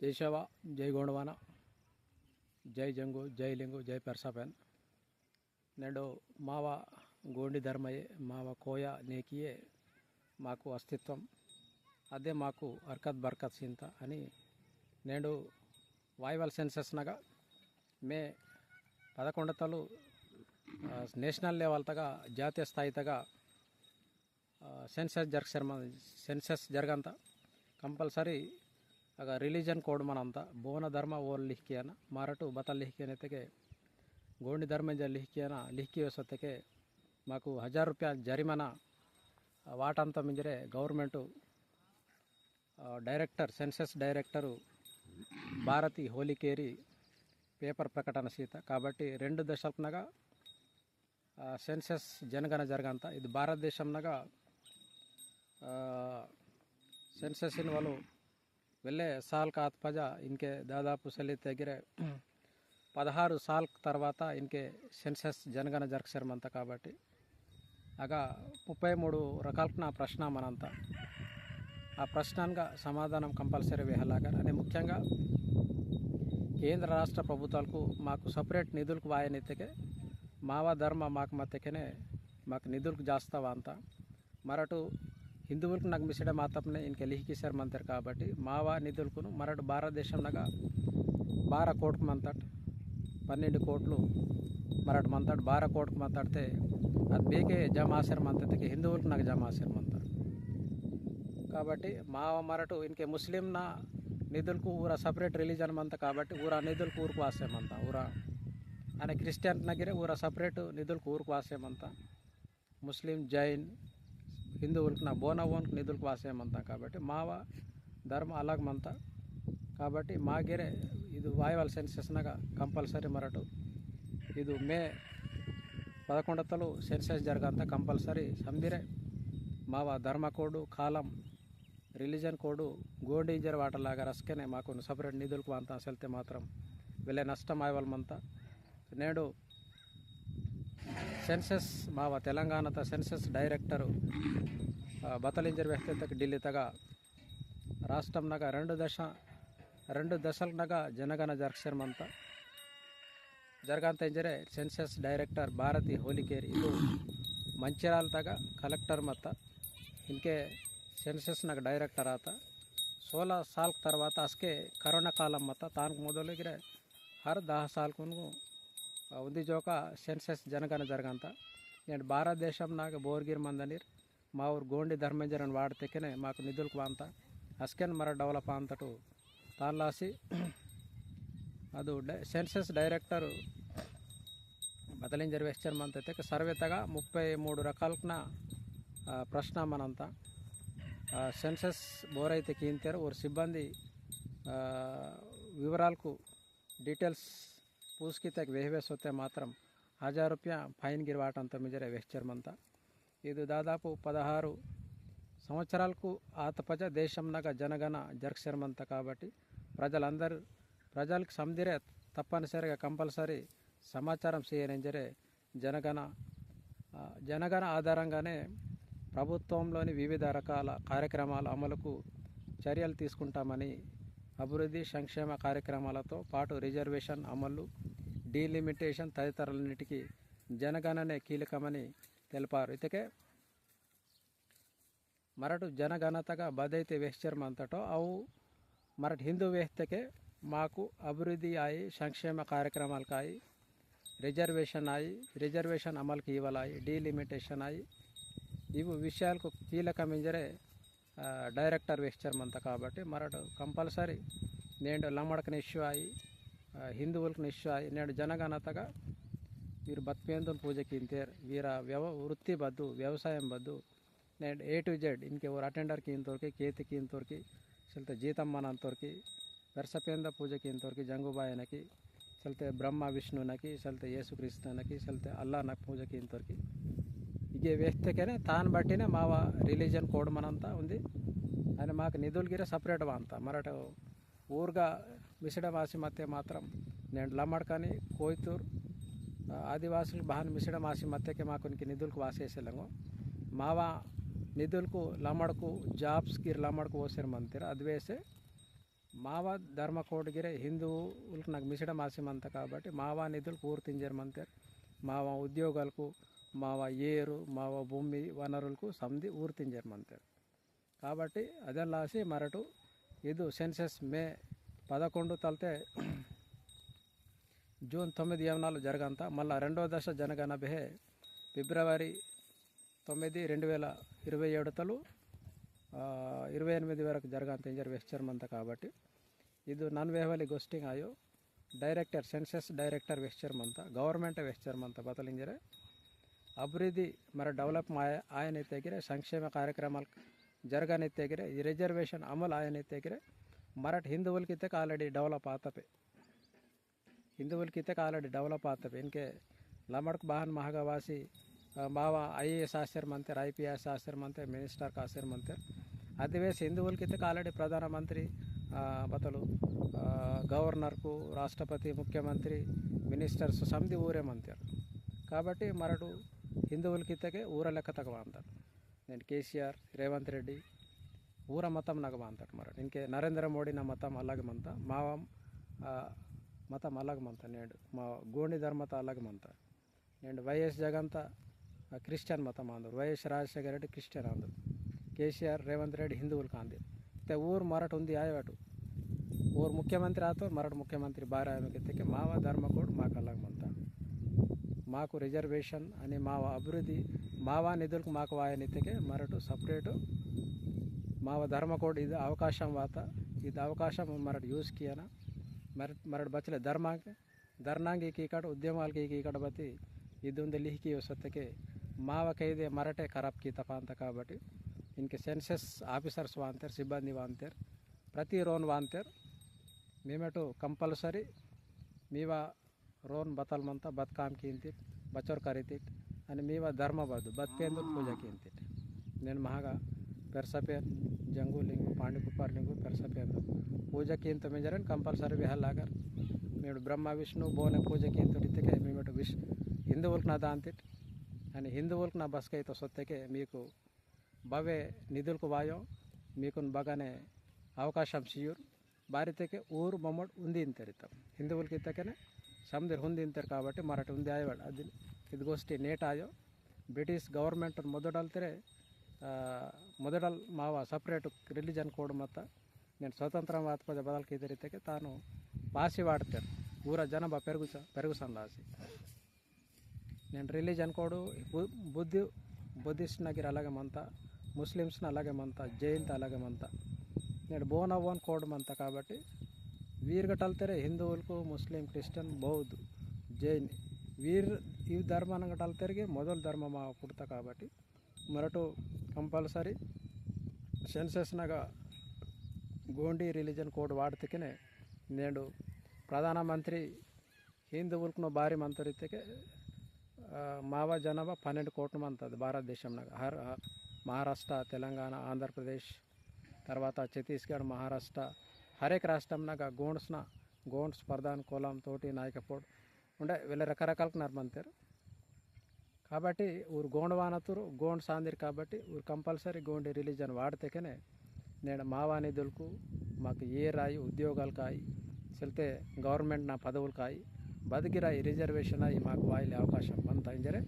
जय शेवा, जय गोंडवाना, जय जंगु, जय लिंगु, जय परसापेन। नेडो मावा गोंडी धर्मये मावा कोया नेकिये माकु अस्तित्वं अदे माकु हरकत बरकत सिंत अनि नेडो वाइवल सेंसस नगा मे 11 तलु నేషనల్ లెవెల్ తగా జాతీయ స్థాయి తగా सेंसस जरगंत कंपलसरी आग रिलीजन कोड मनंत बोन धर्म ओर लिखियन मारटू बतल लिखियनते गोंडी धर्म लिखियन लिखी वसते माकु 1000 रुपया जरिमाना वाटंत मिंजरे government director census director Bharati Holikeri paper प्रकटन सीत काबट्टी 2 दशलनगा सेंसस जनगण जरगंत इदी भारत देशंनगा सेंसस इन वालों वेल्ले साल का आत्पजा इनके दादापु सली तेगिरे 16 साल तरवात इनके सेंसस जनगण जरक्षरमंत काबट्टी आग 33 रकालना प्रश्न मనంత ఆ ప్రశ్నగా సమాధానం కంపల్సరీ వేయాలగా అనే ముఖ్యంగా కేంద్ర రాష్ట్ర ప్రభుత్వాలకు మాకు సెపరేట్ నిధులకు వాయనైతే మావా ధర్మ మాకు మతకనే మాకు నిధులకు జాస్తావా అంత మరటు हिंदुవులకు నాకు మిసడ మాతపనే ఇన్కే లిఖి సర్ మంతర్ కాబట్టి మావా నిధులకు మరటు భారతదేశంనగా 12 కోట్ల మంతట్ 12 కోట్లు మరటు మంతట్ 12 కోట్ల మంతట్తే అది బేకే జమాసర్ మంతతే हिंदुవులకు నాకు జమాసర్ మంతర్ కాబట్టి మావా మరటు ఇన్కే ముస్లిం నా నిధులకు ఊరా సెపరేట్ రిలీజన్ మంత కాబట్టి ఊరా నిధులకు ఊరుకు వాసే మంత ఊరా అనే క్రిస్టియన్ నగిరే ఊరా సెపరేట్ నిధులకు ఊరుకు వాసే మంత ముస్లిం జైన్ हिंदुవులకు నా బోనవోన్ నిధులకు వాసేమంతా కాబట్టి మావా ధర్మ అలాగ మంతా కాబట్టి మాగిరే ఇది వాయువల్ సెన్సస్ నగా కంపల్సరీ మరటు ఇది మే 11 తలు సెన్సస్ జరగంత కంపల్సరీ సంబిరే మావా ధర్మ కోడ్ కాలం రిలీజన్ కోడ్ గోండి జర వాటలాగా రస్కెనే మాకు సెపరేట్ నిధులకు అంతా సెల్తే మాత్రం వెళ్ళే నష్టం ఆయవల్ మంతా నేడు सेंसस मावा तेलंगाना सेंसस डायरेक्टर बतलिंजर व्यक्ति ఢిల్లీ तगा राष्ट्रम नगा 2 दशल नगा जनगण जरक्षरमंत जरगंत इंजरे सेंसस डायरेक्टर भारती होलिकेरी इदु मंचिराल तगा कलेक्टर मत इनके सेंसस नग डायरेक्टर आत 16 साल तरवात अस्के करोना कालम मत तान मोदलगिरे हर 10 साल को उदी जोक सेंसस जनगण जरगंत నేను భారతదేశం నాకు బోర్గిర్ మందనీర్ మా ఊరు గోండి ధర్మంజరన్ వాడితేనే మాకు నిధులకు అంత అస్కెన్ మర డెవలప్ అంతటు తాన్లాసి ಅದು సెన్సస్ డైరెక్టర్ బదలింజర్ వెస్చర్ మంత్ అయితే సర్వేతగా 33 రకాలన ప్రశ్న మనంత సెన్సస్ బోరైతే కీంతేరు और సిబ్బంది వివరాలకు డీటెయిల్స్ पूछकी तक वेहवेस होते मात्रम 1000 रुपया फाइन गिरवाटंत मिजरे वेश्चरमंत ఇది దాదాపు 16 సంవత్సరాలకు ఆతపజ దేశంనగ జనగణ జరక్షరమంత కాబట్టి ప్రజలకు సందిరే తప్పనిసరిగా కంపల్సరీ సమాచారం చేయనంజరే జనగణ ఆధారంగానే ప్రభుత్వంలోని వివిధ రకాల కార్యక్రమాల అమలుకు చర్యలు తీసుకుంటామని అభివృద్ధి సంక్షేమ కార్యక్రమాలతో పాటు రిజర్వేషన్ అమలు డీలిమిటేషన్ తదితరాలన్నిటికీ జనగణనే కీలకమని తెలిపారు ఇతకే మరటు జనగణతగా బదైతే వేశ్చర్మంతటో అవు మరటు హిందూ వేస్తకే మాకు అభివృద్ధి ఆయి సంక్షేమ కార్యక్రమాలకాయి రిజర్వేషన్ అమలుకి ఇవ్వలాయి డీలిమిటేషన్ అయి ఇవి విషయాలకు కీలకమింజరే డైరెక్టర్ వేశ్చర్మంత కాబట్టి మరటు కంపల్సరీ నేను లమ్మడకని ఇష్యూ అయ్యి हिंदुవులకు ఇష్యూ అయ్యి నేను జనగణతగా వీరు బతికేందుకు పూజకి ఇంతేర్ వీర వృత్తి బద్దు వ్యవసాయం బద్దు నేను A to Z इनके और अटेंडर की इंतोरकी केति की इंतोरकी चलते जीतम मन अंतोरकी दर्शपेंद पूजा की इंतोरकी जंगुबायनकी चलते ब्रह्मा विष्णु नकी चलते येसु क्रिस्त नकी चलते अल्लाह नक पूजा की इंतोरकी ఇగే వ్యక్తికనే తాను బట్టినే మావా రిలీజన్ కోడ్ మనంతా ఉంది అని మాకు నిధులగిరే సపరేట్ అంత మరట ఊరుగా మిసడమాసి మధ్య మాత్రం నేను లమ్మడ్కని కోయితూర్ ఆదివాసులకు బాగా మిసడమాసి మధ్యకే మాకు నిధులకు వాసేసేలంగో మావా నిధులకు లమ్మడకు జాబ్స్కి లమ్మడకు ఓసారు మంతిర అది వేసే ಮಾವ ಧರ್ಮ ಕೋಡ್ಗಿರೆ ಹಿಂದೂలకు నాకు మిసడం ఆసిమంత కాబట్టి మావా నిధులు పూర్తించమంటారు. మావ ఉద్యోగాలకు మావ ఏరు మావ భూమి వనరులకు సంధి ఊర్తించమంటారు. కాబట్టి ಅದೆಲ್ಲಾಸಿ ಮರಟು ಇದು ಸೆನ್ಸಸ್ మే 11 తలితే జూన్ 9 ఏమనాలు జరగంత మళ్ళీ రెండో దశ జనగణన ఫిబ్రవరి 9, 2027 తలు 28 వరకు జరగంత ఇంజర్ వెస్చర్మంత కాబట్టి ಇದು ನನ್ನ ವೇವಲಿ ghosting ಆಯೋ director census director ವೆಸ್ಚರ್ಮಂತ government ವೆಸ್ಚರ್ಮಂತ ಬದಲಿಂಜರೆ ಅಭಿವೃದ್ಧಿ ಮರ ಡೆವಲಪ್ ఆయనెత్తగిరే సంక్షేమ కార్యక్రమాలు జరగనెత్తగిరే ఈ రిజర్వేషన్ అమలు ఆయనెత్తగిరే మరట్ హిందువులకి ఆల్రెడీ డెవలప్ ఆతపే డెవలప్ ఆతపే ఇన్కే ಲಮಡ್ಕ್ ಬಾಹನ್ ಮಹಗವಾಸಿ ಮಾವ IAS ಆಶ್ರಮಂತಾರೆ IPS ಆಶ್ರಮಂತಾರೆ ಮಿನಿಸ್ಟರ್ ಆಶ್ರಮಂತಾರೆ ಅದಿವೇಸ್ ಹಿಂದುవులకి ఆల్రెడీ ప్రధానమంత్రి బతలు గవర్నర్కు రాష్ట్రపతి ముఖ్యమంత్రి మినిస్టర్స్ సమితి ఊరేమంతారు కాబట్టి మరటు హిందువులకి ఊర లెక్క తగవ అంటారు. నేను కేసీఆర్ రేవంత్ రెడ్డి ಊರ ಮತಂ ನಗಮಂತ ಮರ ಇನ್ಕೆ ನರೇಂದ್ರ ಮೋದಿನ ಮತಂ ಅಲ್ಲಗಮಂತ ಮಾವ ಮತಂ ಅಲ್ಲಗಮಂತ ನೇಡು మా గోండి ధర్మత అల్లగమంత నేను వైఎస్ జగంత క్రిస్టియన్ మతం ఆంధ్రు వైఎస్ రాజశేఖర రెడ్డి క్రిస్టియన్ ఆంధ్రు కేసీఆర్ రేవంత్ రెడ్డి హిందువులకు ఆంది అయితే ఊరు మరటు ఉంది ఆయవాటు ఊరు ముఖ్యమంత్రి ఆతో మరటు ముఖ్యమంత్రి భార్యకి మావ ధర్మ కోడ్ మాకు అల్లగమంత మాకు రిజర్వేషన్ అని మావ అభివృద్ధి మావా నిధులకు మాకు వాయనితికే మరటు సపరేటు ಮಾವ ಧರ್ಮ ಕೋಡ್ ಇದು ಅವಕಾಶ ವಾತ ಇದು ಅವಕಾಶ ಮರಡು ಯೂಸ್ ಕಿಯನ ಮರಡು ಬಚ್ಚಲೆ ಧರ್ನಾಂಗಿ ಈ ಕಡೆ ಉದ್ಯಮಾಲ್ಗೆ ಈ ಕಡೆ ಬತ್ತಿ ಇದೊಂದು ಲಿಹಿಕಿ ಸತ್ತಕ್ಕೆ ಮಾವ ಕೈದೆ ಮರಟೆ ಖರಾಬ್ ಕೀತಪ್ಪ ಅಂತ కాబట్టి ಇನ್ಕೆ ಸೆನ್ಸಸ್ ಆಫೀಸರ್ಸ್ ವಾಂತೇರ್ ಸಿಬ್ಬಂದಿ ವಾಂತೇರ್ ಪ್ರತಿ ರೋನ್ ವಾಂತೇರ್ ಮೇಮೆಟು ಕಂಪಲ್ಸರಿ మీవా రోన్ బతల్మంతా బతుకాంకి ఇంతిట్ బచ్చోర్ కరితిట్ అని మీవా ధర్మ బద్దు బతికేందుకు పూజకి ఇంతిట్ నేను మహాగా పెర్సపేన్ జంగులింగు పాండికుప్పర్లింగు పెర్సపేందు పూజకి ఇంత మెంజరని కంపల్సరీ విహల్లాగర్ మేడు బ్రహ్మ విష్ణు బోనే పూజకి ఇంతటికే మేమటు హిందువులకు నా దాంతిట్ అని హిందువులకు నా బస్కైతో సొత్తకే మీకు భవే నిధులకు వాయో మీకు బగానే అవకాశం సియూర్ భారతಕ್ಕೆ ಊರು ಬೊಮ್ಮಡ್ ಉಂದಿ ಇಂತರಿತಾವೆ ಹಿಂದುవులకి ಇತ್ತಕೇನೆ ಸಮುದ್ರ ಹುಂದಿ ಇಂತಾರೆ కాబట్టి ಮರಾಠಿ ಉಂದಿ ಆಯವಾಡ ಅದು ಇದಗೋಷ್ಠಿ ನೇಟ್ ಆಯೋ ಬ್ರಿಟಿಷ್ ಗೌರ್ಮೆಂಟ್ ಮೊದಲಲ್ತರೆ ಮೊದಲ್ ಮಾವ ಸಪ್ರೇಟ್ ರಿಲಿಜನ್ ಕೋಡ್ ಮತ್ತು నేను స్వతంత్రం వాత్పద బదలకి ఇద్దరితే తాను భాష వాడతారు ఊర జనాభా పెరుగుసాను రాసి నేను రిలీజన్ కోడు బుద్ధిస్ట్ అలాగే మంత ముస్లిమ్స్ని అలాగే మంత జైన్త అలాగే మంత నేను బోన్ కోడ్ మంత కాబట్టి వీరుగటల్తరే హిందువులకు ముస్లిం క్రిస్టియన్ బౌద్ధ జైన్ ఈ ధర్మానంగటల్తರಿಗೆ ಮೊದಲ ಧರ್ಮ ಮಾ ಪುಡ್ತ కాబట్టి ಮರಟು ಕಂಪಲ್ಸರಿ ಸೆನ್ಸಸ್ನಾಗ గోండి రిలీజన్ కోడ్ వాడితేనే నేను ప్రధానమంత్రి హిందువులకు భారీ మంత్రితే మావా జనాభా 12 కోట్ల మంది భారతదేశంలో మహారాష్ట్ర తెలంగాణ ఆంధ్రప్రదేశ్ తర్వాత ఛత్తీస్గఢ్ మహారాష్ట్ర హరేక రాష్ట్రంనాಗ గోండ్స్ ప్రధాన కులం తోటి నాయకపోడు ఉండే వీళ్ళ రకరకాలకు నర్మంతారు కాబట్టి ఊరు గోండవానతురు గోండ్ సాందిరు కాబట్టి ఊరు కంపల్సరీ గోండి రిలీజన్ వాడితేనే నేను మావా నిధులకు మాకు ఏ రాయి ఉద్యోగాలు కాయి చెల్తే గవర్నమెంట్ నా పదవులు కాయి బతికిరాయి రిజర్వేషన్ అయ్యి మాకు వాయిలే అవకాశం అంత ఇంజరే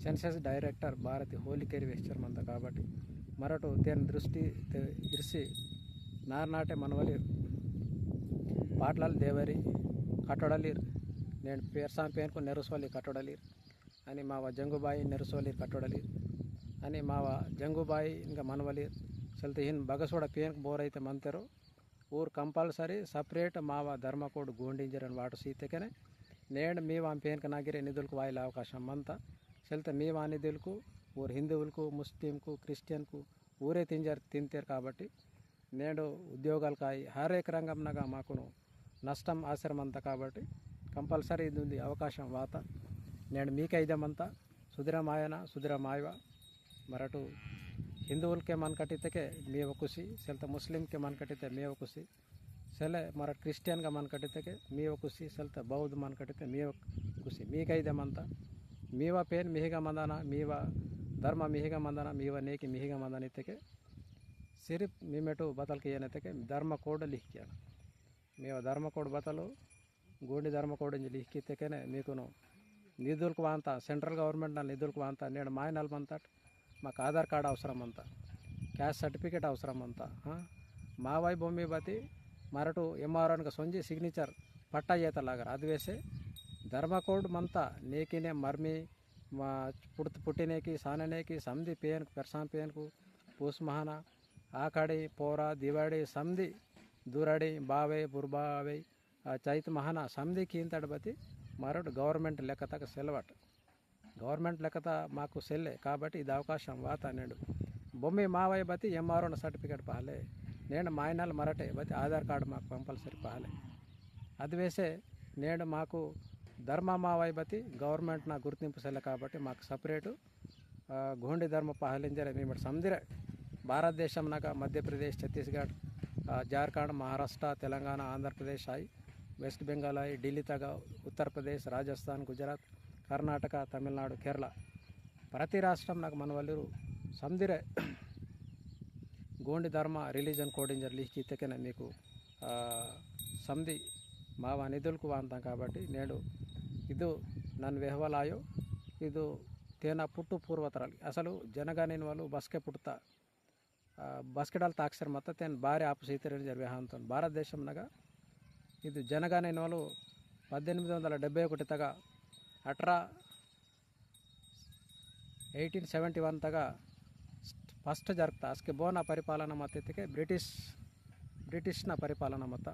సెన్సస్ డైరెక్టర్ భారతి ಹೋಲಿಕೇರಿ ವೆಸ್ಚರ್ ಮಂತ కాబట్టి ಮರಟು ತೇನ್ ದೃಷ್ಟಿ ಇರಿಸಿ ನಾರ್ನಾಟೆ ಮನವಲಿ ಪಾಟ್ಲಾಲ್ ದೇವರಿ ಕಟ್ಟೊಡಲಿರ್ నేను పేర్సాం పేనుకు నెరుసోలి కట్టొడలిర్ అని మావ జంగుబాయి నెరుసోలి కట్టొడలిర్ అని మావ జంగుబాయి ఇంకా మనవలిర్ చల్తే ಹಿನ್ ಬಗಸೋಡ ಪೇನ್ಕ್ ಬೋರ್ ಐತೆ ಮಂತೆರು ಊರು ಕಂಪಲ್ಸರಿ ಸಪ್ರೇಟ್ ಮಾವ ಧರ್ಮ ಕೋಡ್ ಗೋಂಡಿಂಜರನ್ ವಾಟು ಸೀತೆಕೆನೆ నేను మీవా పేన్క నాగిరే నిధులకు వాయిల అవకాశం అంతా చల్తే మీవా నిధులకు ఊరు హిందువులకు ముస్లింకు క్రిస్టియన్కు ఊరే తింటారు కాబట్టి నేడు ఉద్యోగాలు కాయి హరేక రంగంనగా మాకును నష్టం ఆశ్రమంతా కాబట్టి కంపల్సరీ ఇది ఉంది అవకాశం వాత నేను మీకైదమంతా సుధిరమాయవ మరటు ಹಿಂದುవులకే ಮನ್ ಕಟ್ಟಿದ್ದಕ್ಕೆ ಮೇವ ಖುಷಿ ಸೆಲ್ತ ಮುಸ್ಲಿಮ್ಗೆ ಮನ್ ಕಟ್ಟಿದ್ದೆ ಮೇವ ಖುಷಿ ಸೆಲೆ ಮರ ಕ್ರಿಸ್ಟಿಯನ್ಗೆ ಮನ್ ಕಟ್ಟಿದ್ದಕ್ಕೆ ಮೇವ ಖುಷಿ ಸೆಲ್ತ ಬೌದ್ಧ ಮನ್ ಕಟ್ಟಿದ್ದೆ ಮೇವ ಖುಷಿ మీకైదమంతా మీవ పేన్ మిహిగ మందన మీవ ధర్మ మిహిగ మందన మీవ నేకి మిహిగ మందన ఇತ್ತಕ್ಕೆ सिर्फ मीमेटू बतल के येने तक धर्म कोड लिख किया मे धर्म कोड बतल गोंडी धर्म कोड लिख की तेने मीकुను నిధులకు వాంత సెంట్రల్ గవర్నమెంట్ నా నిధులకు వాంత నేను మాయనల్ మంతట్ మాకు ఆధార్ కార్డు అవసరం అంతా క్యాస్ట్ సర్టిఫికేట్ అవసరం అంతా మావై భూమి బతి మరటు ఎంఆర్ఓనికి సొంజి సిగ్నేచర్ పట్టా చేతలాగారు అది వేసే ధర్మ కోడ్ మంతా నేకినే మర్మి మా పుట్టినేకి సాననేకి సంధి పేయన్కు పెర్సాం పేయన్కు పూస్ మహాన ఆకాడి పోరా దివాడి సంధి దూరాడి బావే బుర్బావే చైత్ మహాన సంధి కీంతడబతి మరొకటి గవర్నమెంట్ లెక్కతక సెలవట్ గవర్నమెంట్ లెక్కత మాకు సెల్లే కాబట్టి ఇది అవకాశం వాత నేడు బొమ్మి మావయ్య బతి ఎంఆర్ఓ సర్టిఫికేట్ పాలే నేను మాయనాలు మరటే బతి ఆధార్ కార్డు మాకు కంపల్సరీ పాలే అది వేసే నేడు మాకు ధర్మ మావయ్య బతి గవర్నమెంట్ నా గుర్తింపు సెల్ల కాబట్టి మాకు సపరేటు గోండి ధర్మ పాలించరే మేము సందిరే భారతదేశం నాక మధ్యప్రదేశ్ ఛత్తీస్గఢ్ జార్ఖండ్ మహారాష్ట్ర తెలంగాణ ఆంధ్రప్రదేశ్ आई वेस्ट बेंगाल आई दिल्ली तक उत्तर प्रदेश राजस्थान गुजरात कर्नाटक तमिलनाडु केरल प्रति राष्ट्र नाक मन वल्लूरु समदिरे गोंडी धर्म रिलीजन कोडिंजर लिख की तेकेने मीकु समधि मावा निधुलकु वांतां काबट्टी नेडु इदु नन्नु वेहवलायो इदु तेना पुट्टु पूर्वतरालु असलु जनगणेन वालु बस्के पुट्टा बस्केडाल ताक्षर मत तेन बारे आपुसीतरे जर्वेहांतन भारत देशम नगा ಇದು ಜನಗಣನೆಗಳು 1871 ತಗ 1871 ತಗ ಫಸ್ಟ್ ಜರುಗ್ತಾ ಅಸ್ಕೆ ಬೋನ ಪರಿಪಾಲನಾ ಮತ್ತಿಗೆ ಬ್ರಿಟಿಷ್ನ ಪರಿಪಾಲನಾ ಮತ